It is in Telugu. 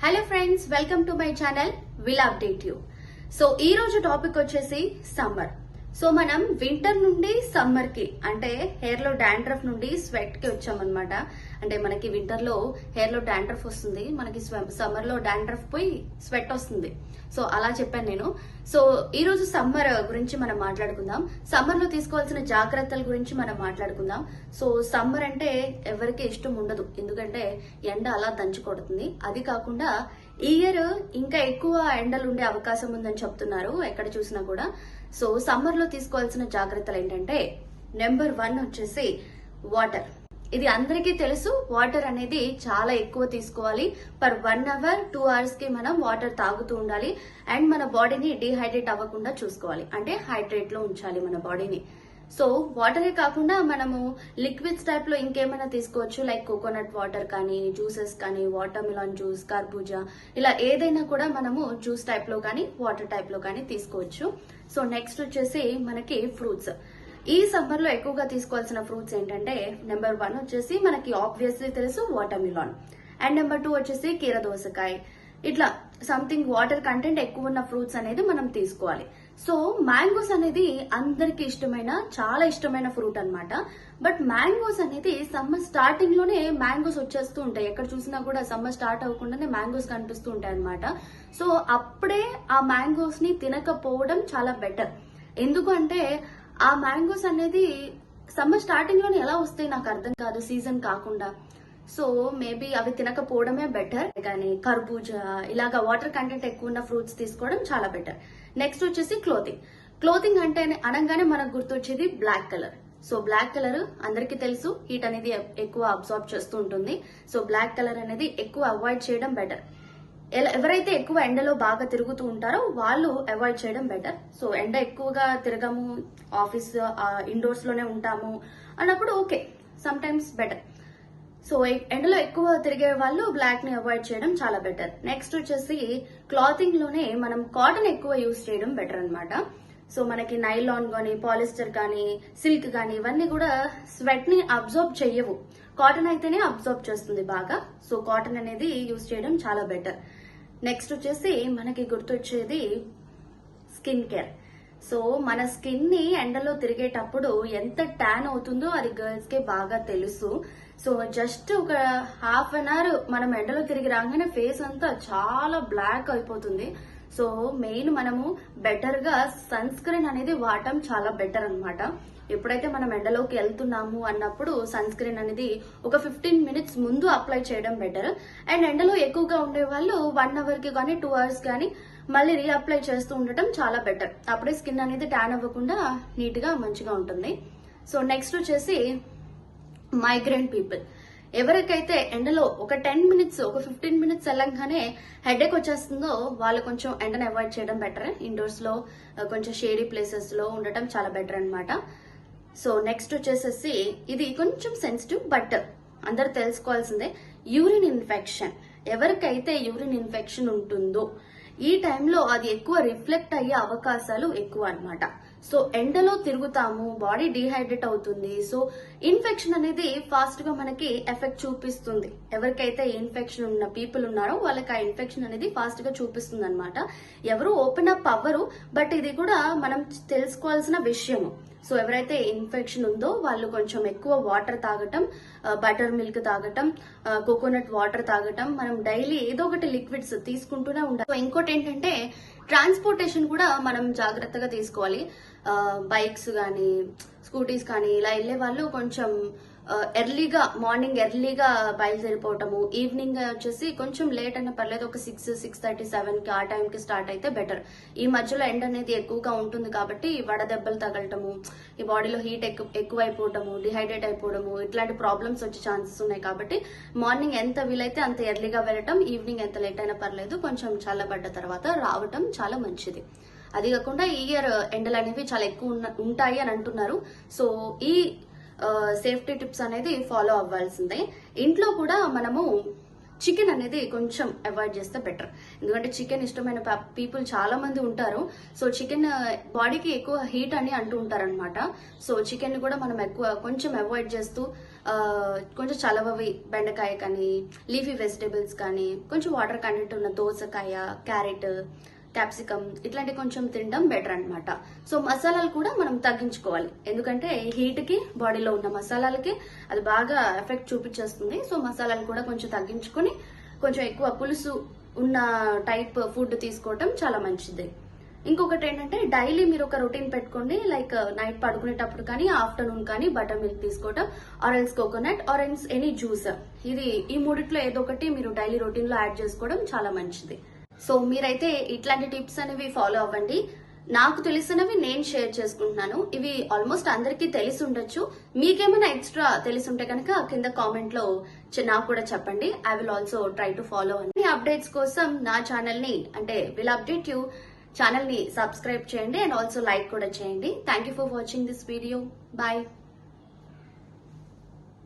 Hello friends, welcome to my channel. Will update you. So ఈ రోజు టాపిక్ వచ్చేసి సమ్మర్. సో మనం వింటర్ నుండి సమ్మర్ కి అంటే హెయిర్ లో డాండ్రఫ్ నుండి స్వెట్ కి వచ్చామన్నమాట. అంటే మనకి వింటర్ లో హెయిర్ లో డాండ్రఫ్ వస్తుంది, మనకి సమ్మర్ లో డాండ్రఫ్ పోయి స్వెట్ వస్తుంది. సో అలా చెప్పాను నేను. సో ఈ రోజు సమ్మర్ గురించి మనం మాట్లాడుకుందాం. సమ్మర్ లో తీసుకోవాల్సిన జాగ్రత్తల గురించి మనం మాట్లాడుకుందాం. సో సమ్మర్ అంటే ఎవరికి ఇష్టం ఉండదు, ఎందుకంటే ఎండ అలా దంచి కొడుతుంది. అది కాకుండా ఈ ఇయర్ ఇంకా ఎక్కువ ఎండలు ఉండే అవకాశం ఉందని చెప్తున్నారు ఎక్కడ చూసినా కూడా. సో సమ్మర్ లో తీసుకోవాల్సిన జాగ్రత్తలు ఏంటంటే, నెంబర్ 1 వచ్చేసి వాటర్. ఇది అందరికీ తెలుసు, వాటర్ అనేది చాలా ఎక్కువ తీసుకోవాలి. పర్ 1 అవర్ 2 అవర్స్ కి మనం వాటర్ తాగుతూ ఉండాలి. అండ్ మన బాడీని డిహైడ్రేట్ అవ్వకుండా చూసుకోవాలి, అంటే హైడ్రేట్ లో ఉంచాలి మన బాడీని. సో వాటరే కాకుండా మనము లిక్విడ్స్ టైప్ లో ఇంకేమైనా తీసుకోవచ్చు, లైక్ కోకోనట్ వాటర్ కానీ, జ్యూసెస్ కానీ, వాటర్ మిలాన్ జ్యూస్, కర్బూజా, ఇలా ఏదైనా కూడా మనము జ్యూస్ టైప్ లో కానీ వాటర్ టైప్ లో కానీ తీసుకోవచ్చు. సో నెక్స్ట్ వచ్చేసి మనకి ఫ్రూట్స్. ఈ సమ్మర్ లో ఎక్కువగా తీసుకోవాల్సిన ఫ్రూట్స్ ఏంటంటే, నెంబర్ 1 వచ్చేసి మనకి ఆబ్వియస్లీ తెలుసు వాటర్ మిలాన్. అండ్ నెంబర్ 2 వచ్చేసి కీర దోసకాయ. ఇట్లా సంథింగ్ వాటర్ కంటెంట్ ఎక్కువ ఉన్న ఫ్రూట్స్ అనేది మనం తీసుకోవాలి. సో మ్యాంగోస్ అనేది అందరికి ఇష్టమైన, చాలా ఇష్టమైన ఫ్రూట్ అన్నమాట. బట్ మ్యాంగోస్ అనేది సమ్మర్ స్టార్టింగ్ లోనే మ్యాంగోస్ వచ్చేస్తూ ఉంటాయి. ఎక్కడ చూసినా కూడా సమ్మర్ స్టార్ట్ అవ్వకుండానే మ్యాంగోస్ కనిపిస్తూ ఉంటాయి అన్నమాట. సో అప్పుడే ఆ మ్యాంగోస్ ని తినకపోవడం చాలా బెటర్. ఎందుకంటే ఆ మ్యాంగోస్ అనేది సమ్మర్ స్టార్టింగ్ లోనే ఎలా వస్తాయి నాకు అర్థం కాదు, సీజన్ కాకుండా. సో మేబీ అవి తినకపోవడమే బెటర్. కానీ కర్బూజా ఇలాగా వాటర్ కంటెంట్ ఎక్కువ ఉన్న ఫ్రూట్స్ తీసుకోవడం చాలా బెటర్. నెక్స్ట్ వచ్చేసి క్లోతింగ్. క్లోతింగ్ అంటే అనగానే మనకు గుర్తొచ్చేది black colour. So black colour అందరికీ తెలుసు, హీట్ అనేది ఎక్కువ అబ్జార్బ్ చేస్తూ ఉంటుంది. సో బ్లాక్ కలర్ అనేది ఎక్కువ అవాయిడ్ చేయడం బెటర్. ఎవరైతే ఎక్కువ ఎండలో బాగా తిరుగుతూ ఉంటారో వాళ్ళు అవాయిడ్ చేయడం బెటర్. సో ఎండ ఎక్కువగా తిరగము, ఆఫీస్ ఇండోర్స్ లోనే ఉంటాము అన్నప్పుడు okay, some times better. So ఎండలో ఎక్కువ తిరిగే వాళ్ళు బ్లాక్ ని అవాయిడ్ చేయడం చాలా బెటర్. నెక్స్ట్ వచ్చేసి క్లాతింగ్ లోనే మనం కాటన్ ఎక్కువ యూజ్ చేయడం బెటర్ అన్నమాట. సో మనకి నైలాన్ కానీ, పాలిస్టర్ కానీ, సిల్క్ కానీ ఇవన్నీ కూడా స్వెట్ ని అబ్జార్బ్ చెయ్యవు. కాటన్ అయితేనే అబ్జార్బ్ చేస్తుంది బాగా. సో కాటన్ అనేది యూజ్ చేయడం చాలా బెటర్. నెక్స్ట్ వచ్చేసి మనకి గుర్తొచ్చేది స్కిన్ కేర్. సో మన స్కిన్ ని ఎండలో తిరిగేటప్పుడు ఎంత ట్యాన్ అవుతుందో అది గర్ల్స్ కి బాగా తెలుసు. సో జస్ట్ ఒక హాఫ్ అన్ అవర్ మనం ఎండలో తిరిగి రాగానే ఫేస్ అంతా చాలా బ్లాక్ అయిపోతుంది. సో మెయిన్ మనము బెటర్ గా సన్ స్క్రీన్ అనేది వాడటం చాలా బెటర్ అన్నమాట. ఎప్పుడైతే మనం ఎండలోకి వెళ్తున్నాము అన్నప్పుడు సన్ స్క్రీన్ అనేది ఒక 15 మినిట్స్ ముందు అప్లై చేయడం బెటర్. అండ్ ఎండలో ఎక్కువగా ఉండే వాళ్ళు 1 అవర్ కి కానీ 2 అవర్స్ కానీ మళ్ళీ రీఅప్లై చేస్తూ ఉండటం చాలా బెటర్. అప్పుడే స్కిన్ అనేది ట్యాన్ అవ్వకుండా నీట్ గా మంచిగా ఉంటుంది. సో నెక్స్ట్ వచ్చేసి మైగ్రేన్ పీపుల్. ఎవరికైతే ఎండలో ఒక 10 మినిట్స్, ఒక 15 మినిట్స్ వెళ్ళంగానే హెడేక్ వచ్చేస్తుందో వాళ్ళు కొంచెం ఎండను అవాయిడ్ చేయడం బెటర్. ఇండోర్స్ లో కొంచెం షేడీ ప్లేసెస్ లో ఉండటం చాలా బెటర్ అన్నమాట. సో నెక్స్ట్ వచ్చేసేసి ఇది కొంచెం సెన్సిటివ్ బట్ అందరు తెలుసుకోవాల్సిందే, యూరిన్ ఇన్ఫెక్షన్. ఎవరికైతే యూరిన్ ఇన్ఫెక్షన్ ఉంటుందో ఈ టైంలో అది ఎక్కువ రిఫ్లెక్ట్ అయ్యే అవకాశాలు ఎక్కువ అన్నమాట. సో ఎండలో తిరుగుతాము, బాడీ డిహైడ్రేట్ అవుతుంది. సో ఇన్ఫెక్షన్ అనేది ఫాస్ట్ గా మనకి ఎఫెక్ట్ చూపిస్తుంది. ఎవరికైతే ఇన్ఫెక్షన్ ఉన్న పీపుల్ ఉన్నారో వాళ్ళకి ఆ ఇన్ఫెక్షన్ అనేది ఫాస్ట్ గా చూపిస్తుంది అనమాట. ఎవరు ఓపెన్ అప్ అవ్వరు, బట్ ఇది కూడా మనం తెలుసుకోవాల్సిన విషయము. సో ఎవరైతే ఇన్ఫెక్షన్ ఉందో వాళ్ళు కొంచెం ఎక్కువ వాటర్ తాగటం, బటర్ మిల్క్ తాగటం, కోకోనట్ వాటర్ తాగటం, మనం డైలీ ఏదో ఒకటి లిక్విడ్స్ తీసుకుంటూనే ఉండాలి. సో ఇంకోటి ఏంటంటే ట్రాన్స్పోర్టేషన్ కూడా మనం జాగ్రత్తగా తీసుకోవాలి. బైక్స్ కానీ, స్కూటీస్ కానీ ఇలా వెళ్లే వాళ్ళు కొంచెం ఎర్లీగా, మార్నింగ్ ఎర్లీగా బయలుదేరిపోవటము, ఈవినింగ్ వచ్చేసి కొంచెం లేట్ అయినా పర్లేదు, ఒక 6, 6:30, 7 కి ఆ టైంకి స్టార్ట్ అయితే బెటర్. ఈ మధ్యలో ఎండ అనేది ఎక్కువగా ఉంటుంది కాబట్టి వడదెబ్బలు తగలటము, ఈ బాడీలో హీట్ ఎక్కువైపోవటము, డిహైడ్రేట్ అయిపోవడము, ఇట్లాంటి ప్రాబ్లమ్స్ వచ్చే ఛాన్సెస్ ఉన్నాయి. కాబట్టి మార్నింగ్ ఎంత వీలైతే అంత ఎర్లీగా వెళ్ళటం, ఈవినింగ్ ఎంత లేట్ అయినా పర్లేదు, కొంచెం చల్లబడ్డ తర్వాత రావటం చాలా మంచిది. అది కాకుండా ఈ ఇయర్ ఎండలు అనేవి చాలా ఎక్కువ ఉంటాయి అని అంటున్నారు. సో ఈ సేఫ్టీ టిప్స్ అనేది ఫాలో అవ్వాల్సిందే. ఇంట్లో కూడా మనము చికెన్ అనేది కొంచెం అవాయిడ్ చేస్తే బెటర్. ఎందుకంటే చికెన్ ఇష్టమైన పీపుల్ చాలా మంది ఉంటారు. సో చికెన్ బాడీకి ఎక్కువ హీట్ అని అంటూ ఉంటారనమాట. సో చికెన్ కూడా మనం కొంచెం అవాయిడ్ చేస్తూ కొంచెం చలవవి బెండకాయ కానీ లీఫీ వెజిటేబుల్స్ కానీ కొంచెం వాటర్ కంటెంట్ ఉన్న దోసకాయ, క్యారెట్, క్యాప్సికమ్ ఇట్లాంటి కొంచెం తినడం బెటర్ అన్నమాట. సో మసాలాలు కూడా మనం తగ్గించుకోవాలి, ఎందుకంటే హీట్ కి బాడీలో ఉన్న మసాలాలకి అది బాగా ఎఫెక్ట్ చూపించేస్తుంది. సో మసాలాలు కూడా కొంచెం తగ్గించుకొని కొంచెం ఎక్కువ పులుసు ఉన్న టైప్ ఫుడ్ తీసుకోవటం చాలా మంచిది. ఇంకొకటి ఏంటంటే డైలీ మీరు ఒక రొటీన్ పెట్టుకోండి, లైక్ నైట్ పడుకునేటప్పుడు కానీ ఆఫ్టర్నూన్ కానీ బటర్ మిల్క్ తీసుకోవటం, orange coconut, orange any juice, ఇది ఈ మూడిట్లో ఏదో ఒకటి మీరు డైలీ రొటీన్ లో యాడ్ చేసుకోవడం చాలా మంచిది. సో మీరైతే ఇట్లాంటి టిప్స్ అనేవి ఫాలో అవ్వండి. నాకు తెలిసినవి నేను షేర్ చేసుకుంటున్నాను, ఇవి ఆల్మోస్ట్ అందరికీ తెలిసి ఉండొచ్చు. మీకేమైనా ఎక్స్ట్రా తెలిసి ఉంటే కనుక కింద కామెంట్ లో నాకు కూడా చెప్పండి. I will also try to follow. అన్ని అప్డేట్స్ కోసం నా ఛానల్ ని అంటే విల్ అప్డేట్ యూ ఛానల్ ని సబ్స్క్రైబ్ చేయండి అండ్ ఆల్సో లైక్ కూడా చేయండి. Thank you for watching this video. Bye.